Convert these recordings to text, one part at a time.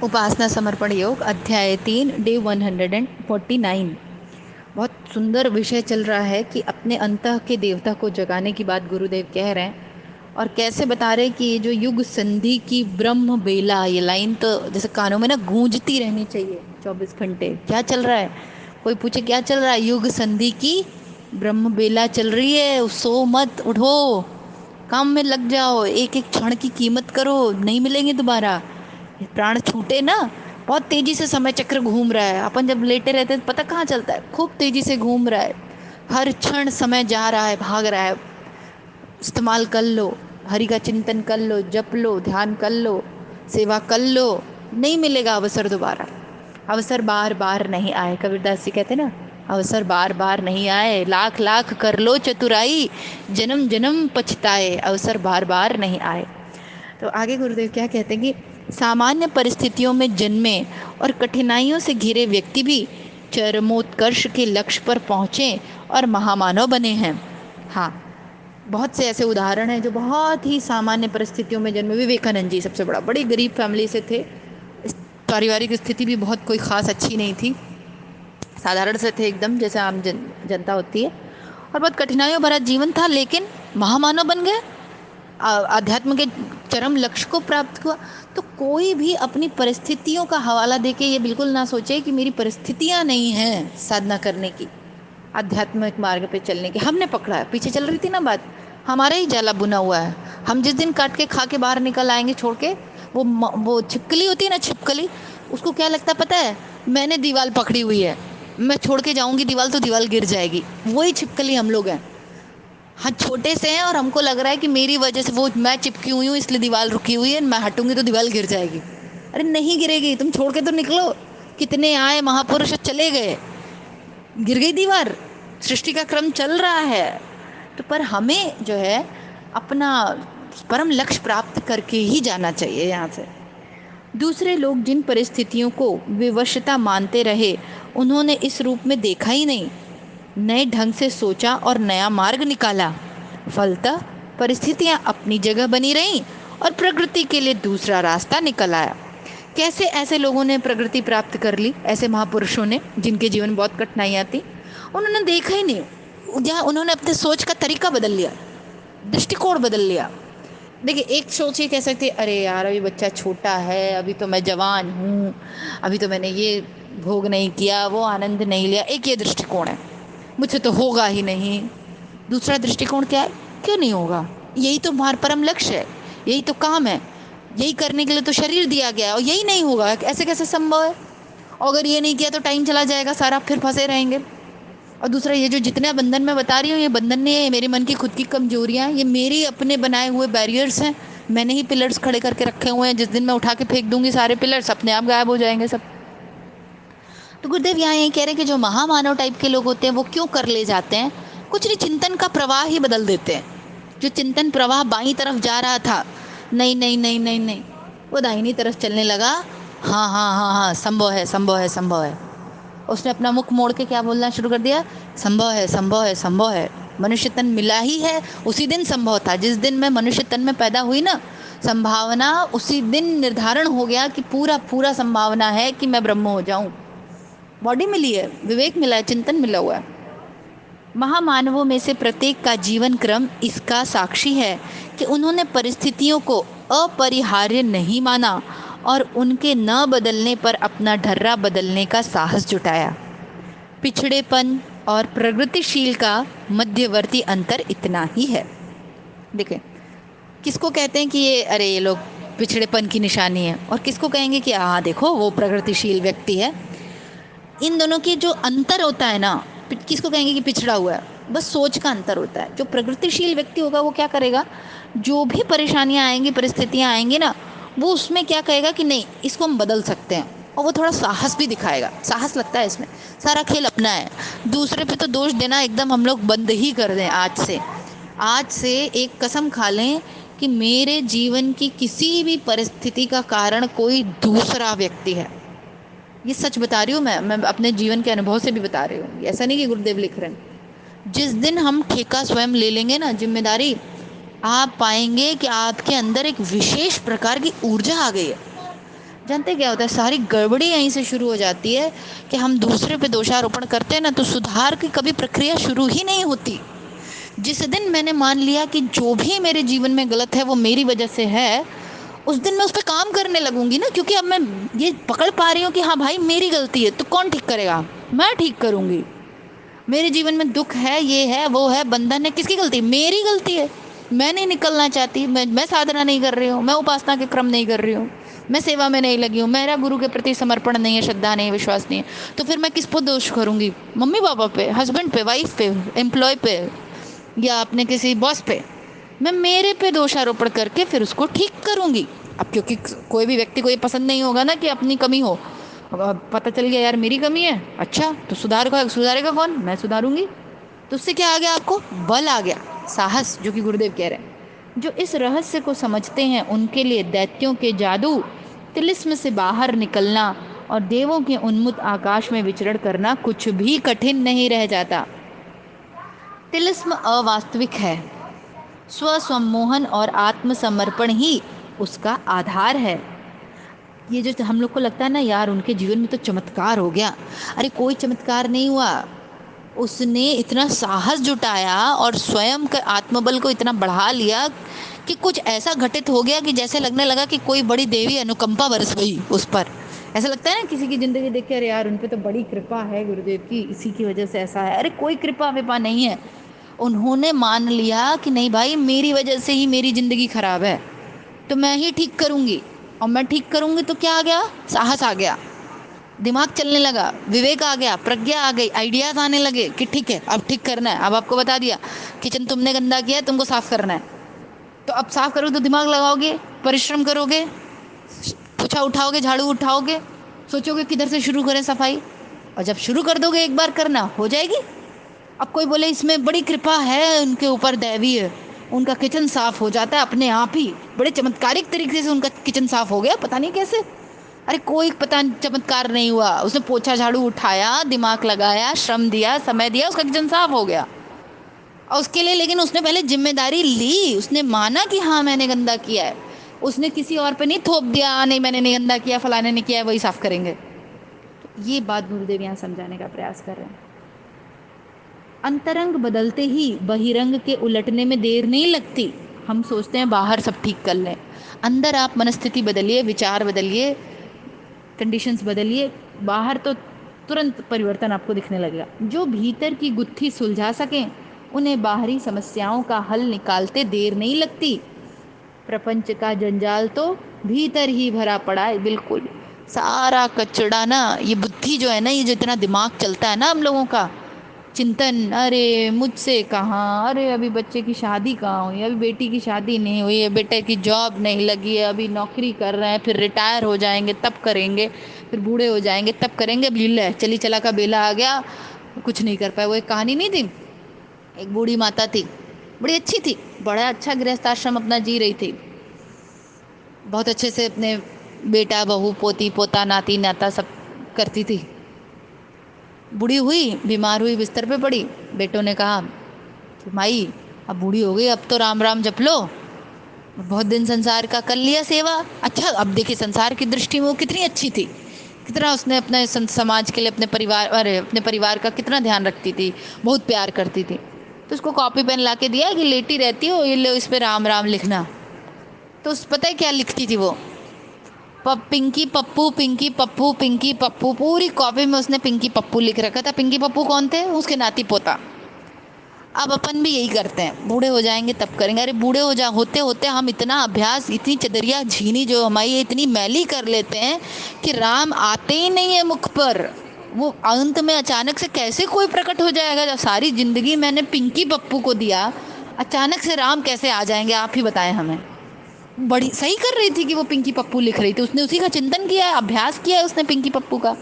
उपासना समर्पण योग अध्याय 3 डे 149। बहुत सुंदर विषय चल रहा है कि अपने अंतः के देवता को जगाने की बात गुरुदेव कह रहे हैं और कैसे बता रहे हैं कि ये जो युग संधि की ब्रह्म बेला, ये लाइन तो जैसे कानों में ना गूंजती रहनी चाहिए 24 घंटे। क्या चल रहा है, कोई पूछे क्या चल रहा है, युग संधि की ब्रह्म बेला चल रही है। सो मत, उठो, काम में लग जाओ, एक एक क्षण की कीमत करो, नहीं मिलेंगे दोबारा। प्राण छूटे ना, बहुत तेजी से समय चक्र घूम रहा है। अपन जब लेटे रहते हैं पता कहाँ चलता है, खूब तेजी से घूम रहा है। हर क्षण समय जा रहा है, भाग रहा है। इस्तेमाल कर लो, हरि का चिंतन कर लो, जप लो, ध्यान कर लो, सेवा कर लो, नहीं मिलेगा अवसर दोबारा। अवसर बार बार नहीं आए, कबीरदास जी कहते ना, अवसर बार बार नहीं आए, लाख लाख कर लो चतुराई, जन्म जन्म पछताए, अवसर बार बार नहीं आए। तो आगे गुरुदेव क्या कहते हैं कि सामान्य परिस्थितियों में जन्मे और कठिनाइयों से घिरे व्यक्ति भी चरमोत्कर्ष के लक्ष्य पर पहुँचे और महामानव बने हैं। हाँ, बहुत से ऐसे उदाहरण हैं जो बहुत ही सामान्य परिस्थितियों में जन्मे। विवेकानंद जी सबसे बड़ी गरीब फैमिली से थे। पारिवारिक स्थिति भी बहुत कोई खास अच्छी नहीं थी, साधारण से थे एकदम, जैसे आम जनता होती है। और बहुत कठिनाइयों भरा जीवन था, लेकिन महामानव बन गए, आध्यात्म के चरम लक्ष्य को प्राप्त हुआ। तो कोई भी अपनी परिस्थितियों का हवाला देके ये बिल्कुल ना सोचे कि मेरी परिस्थितियां नहीं हैं साधना करने की, आध्यात्मिक मार्ग पे चलने की। हमने पकड़ा है, पीछे चल रही थी ना बात, हमारा ही जाला बुना हुआ है। हम जिस दिन काट के खा के बाहर निकल आएंगे छोड़ के, वो छिपकली होती है ना, छिपकली, उसको क्या लगता है पता है, मैंने दीवार पकड़ी हुई है, मैं छोड़ के जाऊंगी दीवार तो दीवार गिर जाएगी। वही छिपकली हम लोग हैं। हाँ, छोटे से हैं और हमको लग रहा है कि मेरी वजह से वो, मैं चिपकी हुई हूँ इसलिए दीवार रुकी हुई है, मैं हटूंगी तो दीवार गिर जाएगी। अरे नहीं गिरेगी, तुम छोड़ के तो निकलो। कितने आए महापुरुष, चले गए, गिर गई दीवार। सृष्टि का क्रम चल रहा है। तो पर हमें जो है अपना परम लक्ष्य प्राप्त करके ही जाना चाहिए यहाँ से। दूसरे लोग जिन परिस्थितियों को विवशता मानते रहे, उन्होंने इस रूप में देखा ही नहीं, नए ढंग से सोचा और नया मार्ग निकाला। फलतः परिस्थितियां अपनी जगह बनी रहीं और प्रकृति के लिए दूसरा रास्ता निकल आया। कैसे ऐसे लोगों ने प्रगति प्राप्त कर ली, ऐसे महापुरुषों ने जिनके जीवन में बहुत कठिनाइयाँ थी, उन्होंने देखा ही नहीं, जहाँ उन्होंने अपने सोच का तरीका बदल लिया, दृष्टिकोण बदल लिया। देखिए, एक सोच ये कह सकती है, अरे यार अभी बच्चा छोटा है, अभी तो मैं जवान हूँ, अभी तो मैंने ये भोग नहीं किया, वो आनंद नहीं लिया। एक ये दृष्टिकोण है, मुझसे तो होगा ही नहीं। दूसरा दृष्टिकोण क्या है, क्यों नहीं होगा, यही तो हमारा परम लक्ष्य है, यही तो काम है, यही करने के लिए तो शरीर दिया गया है, और यही नहीं होगा, ऐसे कैसे संभव है। और अगर ये नहीं किया तो टाइम चला जाएगा सारा, फिर फंसे रहेंगे। और दूसरा, ये जो जितने बंधन मैं बता रही हूँ, ये बंधन नहीं है, ये मेरे मन की खुद की कमजोरियाँ, ये मेरी अपने बनाए हुए बैरियर्स हैं। मैंने ही पिलर्स खड़े करके रखे हुए हैं, जिस दिन मैं उठा के फेंक दूंगी सारे पिलर्स, अपने आप गायब हो जाएंगे सब। तो गुरुदेव यहाँ यही कह रहे हैं कि जो महामानव टाइप के लोग होते हैं वो क्यों कर ले जाते हैं, कुछ नहीं, चिंतन का प्रवाह ही बदल देते हैं। जो चिंतन प्रवाह बाईं तरफ जा रहा था, नहीं नहीं नहीं नहीं नहीं, वो दाहिनी तरफ चलने लगा। हाँ हाँ हाँ हाँ, संभव है, संभव है, संभव है। उसने अपना मुख मोड़ के क्या बोलना शुरू कर दिया, संभव है, संभव है, संभव है। मनुष्य तन मिला ही है, उसी दिन संभव था, जिस दिन मैं मनुष्य तन में पैदा हुई ना, संभावना उसी दिन निर्धारण हो गया कि पूरा पूरा संभावना है कि मैं ब्रह्म हो जाऊं। बॉडी मिली है, विवेक मिला है, चिंतन मिला हुआ है। महामानवों में से प्रत्येक का जीवन क्रम इसका साक्षी है कि उन्होंने परिस्थितियों को अपरिहार्य नहीं माना और उनके न बदलने पर अपना ढर्रा बदलने का साहस जुटाया। पिछड़ेपन और प्रगतिशील का मध्यवर्ती अंतर इतना ही है। देखें, किसको कहते हैं कि ये, अरे ये लोग पिछड़ेपन की निशानी है, और किसको कहेंगे कि हाँ देखो वो प्रगतिशील व्यक्ति है। इन दोनों की जो अंतर होता है ना, किसको कहेंगे कि पिछड़ा हुआ है, बस सोच का अंतर होता है। जो प्रगतिशील व्यक्ति होगा वो क्या करेगा, जो भी परेशानियां आएंगी, परिस्थितियां आएंगी ना, वो उसमें क्या कहेगा कि नहीं, इसको हम बदल सकते हैं, और वो थोड़ा साहस भी दिखाएगा। साहस लगता है इसमें, सारा खेल अपना है। दूसरे पे तो दोष देना एकदम हम लोग बंद ही कर दें आज से। आज से एक कसम खा लें कि मेरे जीवन की किसी भी परिस्थिति का कारण कोई दूसरा व्यक्ति है। ये सच बता रही हूँ मैं अपने जीवन के अनुभव से भी बता रही हूँ, ऐसा नहीं कि गुरुदेव लिख रहे हैं। जिस दिन हम ठेका स्वयं ले लेंगे ना, जिम्मेदारी, आप पाएंगे कि आपके अंदर एक विशेष प्रकार की ऊर्जा आ गई है। जानते क्या होता है, सारी गड़बड़ी यहीं से शुरू हो जाती है कि हम दूसरे पे दोषारोपण करते हैं ना, तो सुधार की कभी प्रक्रिया शुरू ही नहीं होती। जिस दिन मैंने मान लिया कि जो भी मेरे जीवन में गलत है वो मेरी वजह से है, उस दिन मैं उस पर काम करने लगूंगी ना, क्योंकि अब मैं ये पकड़ पा रही हूँ कि हाँ भाई मेरी गलती है, तो कौन ठीक करेगा, मैं ठीक करूंगी। मेरे जीवन में दुख है, ये है, वो है, बंधन है, किसकी गलती? मेरी गलती है। मैं नहीं निकलना चाहती, मैं साधना नहीं कर रही हूँ, मैं उपासना के क्रम नहीं कर रही हूँ, मैं सेवा में नहीं लगी हूँ, मेरा गुरु के प्रति समर्पण नहीं है, श्रद्धा नहीं है, विश्वास नहीं है, तो फिर मैं किस पर दोष करूंगी? मम्मी पापा पे, हस्बैंड पे, वाइफ पे, एम्प्लॉय पे, या अपने किसी बॉस पे? मैं मेरे पे दोषारोपण करके फिर उसको ठीक करूंगी। अब क्योंकि कोई भी व्यक्ति को ये पसंद नहीं होगा ना कि अपनी कमी हो। अब पता चल गया यार मेरी कमी है, अच्छा तो सुधारेगा कौन? मैं सुधारूंगी। तो उससे क्या आ गया? आपको बल आ गया, साहस, जो कि गुरुदेव कह रहे हैं। जो इस रहस्य को समझते हैं उनके लिए दैत्यों के जादू, तिलिस्म से बाहर निकलना और देवों के उन्मुक्त आकाश में विचरण करना कुछ भी कठिन नहीं रह जाता। तिलिस्म अवास्तविक है, स्व सम्मोहन और आत्मसमर्पण ही उसका आधार है। ये जो हम लोग को लगता है ना यार उनके जीवन में तो चमत्कार हो गया, अरे कोई चमत्कार नहीं हुआ। उसने इतना साहस जुटाया और स्वयं का आत्मबल को इतना बढ़ा लिया कि कुछ ऐसा घटित हो गया कि जैसे लगने लगा कि कोई बड़ी देवी अनुकंपा बरस गई उस पर। ऐसा लगता है ना किसी की जिंदगी देख के, अरे यार उन पे तो बड़ी कृपा है गुरुदेव की, इसी की वजह से ऐसा है। अरे कोई कृपा विपा नहीं है। उन्होंने मान लिया कि नहीं भाई मेरी वजह से ही मेरी जिंदगी खराब है, तो मैं ही ठीक करूंगी। और मैं ठीक करूंगी तो क्या आ गया? साहस आ गया, दिमाग चलने लगा, विवेक आ गया, प्रज्ञा आ गई, आइडियाज आने लगे कि ठीक है अब ठीक करना है। अब आपको बता दिया किचन तुमने गंदा किया है, तुमको साफ करना है, तो अब साफ करोगे तो दिमाग लगाओगे, परिश्रम करोगे, पोछा उठाओगे, झाड़ू उठाओगे, सोचोगे किधर से शुरू करें सफाई, और जब शुरू कर दोगे एक बार करना, हो जाएगी। अब कोई बोले इसमें बड़ी कृपा है उनके ऊपर, दैवी है, उनका किचन साफ हो जाता है अपने आप ही, बड़े चमत्कारिक तरीके से उनका किचन साफ हो गया, पता नहीं कैसे। अरे कोई पता चमत्कार नहीं हुआ, उसने पोछा झाड़ू उठाया, दिमाग लगाया, श्रम दिया, समय दिया, उसका किचन साफ हो गया। और उसके लिए लेकिन उसने पहले जिम्मेदारी ली, उसने माना कि हाँ मैंने गंदा किया है। उसने किसी और पे नहीं थोप दिया, नहीं मैंने नहीं गंदा किया, फलाने ने किया है वही साफ करेंगे। तो ये बात गुरुदेव यहाँ समझाने का प्रयास कर रहे हैं। अंतरंग बदलते ही बहिरंग के उलटने में देर नहीं लगती। हम सोचते हैं बाहर सब ठीक कर लें, अंदर आप मनस्थिति बदलिए, विचार बदलिए, कंडीशंस बदलिए, बाहर तो तुरंत परिवर्तन आपको दिखने लगेगा। जो भीतर की गुत्थी सुलझा सकें उन्हें बाहरी समस्याओं का हल निकालते देर नहीं लगती। प्रपंच का जंजाल तो भीतर ही भरा पड़ा है, बिल्कुल सारा कचड़ा ना, ये बुद्धि जो है ना, ये जो इतना दिमाग चलता है ना हम लोगों का, चिंतन, अरे मुझसे कहाँ, अरे अभी बच्चे की शादी कहाँ हुई, अभी बेटी की शादी नहीं हुई है, बेटे की जॉब नहीं लगी है, अभी नौकरी कर रहे हैं, फिर रिटायर हो जाएंगे तब करेंगे, फिर बूढ़े हो जाएंगे तब करेंगे, अब लीला है, चली चला का बेला आ गया, कुछ नहीं कर पाए। वो एक कहानी नहीं थी, एक बूढ़ी माता थी, बड़ी अच्छी थी, बड़ा अच्छा गृहस्थ आश्रम अपना जी रही थी, बहुत अच्छे से अपने बेटा बहू पोती पोता नाती नाता सब करती थी। बूढ़ी हुई, बीमार हुई, बिस्तर पे पड़ी। बेटों ने कहा कि माई अब बूढ़ी हो गई, अब तो राम राम जप लो, बहुत दिन संसार का कर लिया सेवा। अच्छा अब देखिए संसार की दृष्टि में वो कितनी अच्छी थी, कितना उसने अपने समाज के लिए, अपने परिवार, अरे अपने परिवार का कितना ध्यान रखती थी, बहुत प्यार करती थी। तो उसको कॉपी पेन ला के दिया कि लेटी रहती हो, ये लो इस पे राम राम लिखना। तो उस पता है क्या लिखती थी वो? पिंकी पप्पू, पिंकी पप्पू, पिंकी पप्पू, पूरी कॉपी में उसने पिंकी पप्पू लिख रखा था। पिंकी पप्पू कौन थे? उसके नाती पोता। अब अपन भी यही करते हैं, बूढ़े हो जाएंगे तब करेंगे। अरे बूढ़े होते होते हम इतना अभ्यास, इतनी चदरिया झीनी जो हमारी इतनी मैली कर लेते हैं कि राम आते ही नहीं है मुख पर। वो अंत में अचानक से कैसे कोई प्रकट हो जाएगा? जब सारी जिंदगी मैंने पिंकी पप्पू को दिया, अचानक से राम कैसे आ जाएंगे? आप ही बताएं हमें। बड़ी सही कर रही थी कि वो पिंकी पप्पू लिख रही थी, उसने उसी का चिंतन किया है, अभ्यास किया है उसने पिंकी पप्पू का।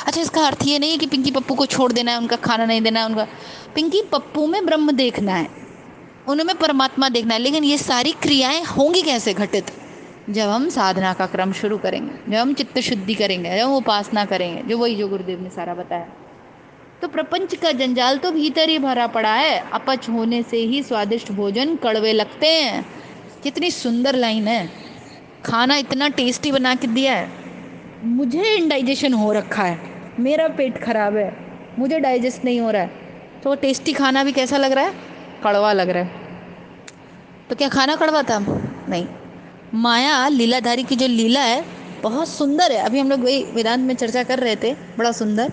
अच्छा इसका अर्थ ये नहीं है कि पिंकी पप्पू को छोड़ देना है, उनका खाना नहीं देना है, उनका, पिंकी पप्पू में ब्रह्म देखना है, उनमें परमात्मा देखना है। लेकिन ये सारी क्रियाएं होंगी कैसे घटित? जब हम साधना का क्रम शुरू करेंगे, जब हम चित्त शुद्धि करेंगे, जब हम उपासना करेंगे, जो वही जो गुरुदेव ने सारा बताया। तो प्रपंच का जंजाल तो भीतर ही भरा पड़ा है, अपच होने से ही स्वादिष्ट भोजन कड़वे लगते हैं। कितनी सुंदर लाइन है, खाना इतना टेस्टी बना के दिया है, मुझे इंडाइजेशन हो रखा है, मेरा पेट खराब है, मुझे डाइजेस्ट नहीं हो रहा है, तो टेस्टी खाना भी कैसा लग रहा है, कड़वा लग रहा है। तो क्या खाना कड़वा था? नहीं। माया लीलाधारी की जो लीला है बहुत सुंदर है। अभी हम लोग वही वेदांत में चर्चा कर रहे थे, बड़ा सुंदर,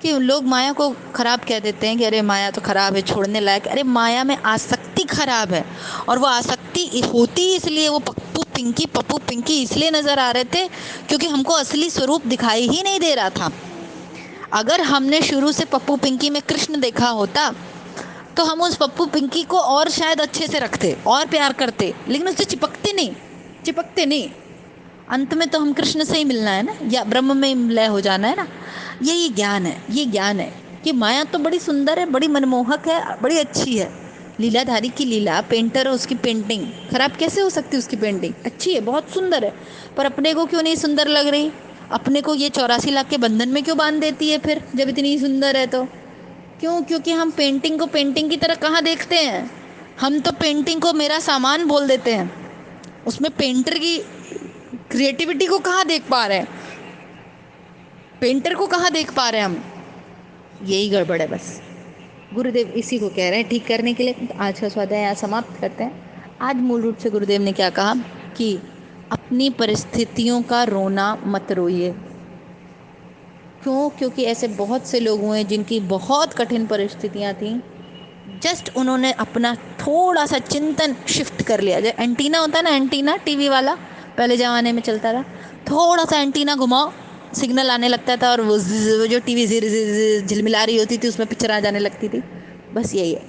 कि लोग माया को खराब कह देते हैं कि अरे माया तो खराब है, छोड़ने लायक। अरे माया में आसक्ति खराब है, और वो आसक्ति होती इसलिए, वो पप्पू पिंकी इसलिए नजर आ रहे थे क्योंकि हमको असली स्वरूप दिखाई ही नहीं दे रहा था। अगर हमने शुरू से पप्पू पिंकी में कृष्ण देखा होता तो हम उस पप्पू पिंकी को और शायद अच्छे से रखते और प्यार करते, लेकिन उससे चिपकते नहीं। अंत में तो हम कृष्ण से ही मिलना है ना, या ब्रह्म में लय हो जाना है ना। यही ज्ञान है, ये ज्ञान है कि माया तो बड़ी सुंदर है, बड़ी मनमोहक है, बड़ी अच्छी है। लीलाधारी की लीला, पेंटर है, उसकी पेंटिंग खराब कैसे हो सकती? उसकी पेंटिंग अच्छी है, बहुत सुंदर है, पर अपने को क्यों नहीं सुंदर लग रही? अपने को ये 84 लाख के बंधन में क्यों बांध देती है फिर, जब इतनी सुंदर है तो? क्यों? क्योंकि हम पेंटिंग को पेंटिंग की तरह कहाँ देखते हैं। हम तो पेंटिंग को मेरा सामान बोल देते हैं, उसमें पेंटर की क्रिएटिविटी को कहाँ देख पा रहे हैं, पेंटर को कहाँ देख पा रहे हैं हम? यही गड़बड़ है बस। गुरुदेव इसी को कह रहे हैं ठीक करने के लिए। तो आज का स्वाध्याय यहाँ समाप्त करते हैं। आज मूल रूप से गुरुदेव ने क्या कहा कि अपनी परिस्थितियों का रोना मत रोइए। क्यों? क्योंकि ऐसे बहुत से लोग हुए जिनकी बहुत कठिन परिस्थितियाँ थीं, जस्ट उन्होंने अपना थोड़ा सा चिंतन शिफ्ट कर लिया। जो एंटीना होता है ना, एंटीना टीवी वाला पहले ज़माने में चलता था, थोड़ा सा एंटीना घुमाओ, सिग्नल आने लगता था, और वो जो टीवी झिलमिला रही होती थी उसमें पिक्चर आ जाने लगती थी। बस यही है,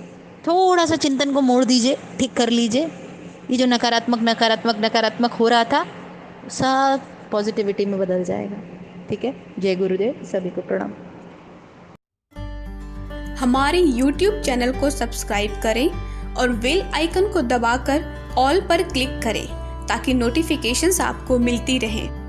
थोड़ा सा चिंतन को मोड़ दीजिए, ठीक कर लीजिए। ये जो नकारात्मक नकारात्मक नकारात्मक हो रहा था सब पॉजिटिविटी में बदल जाएगा। ठीक है। जय गुरुदेव, सभी को प्रणाम। हमारे YouTube चैनल को सब्सक्राइब करें और बेल आइकन को दबाकर ऑल पर क्लिक करें ताकि नोटिफिकेशंस आपको मिलती रहें।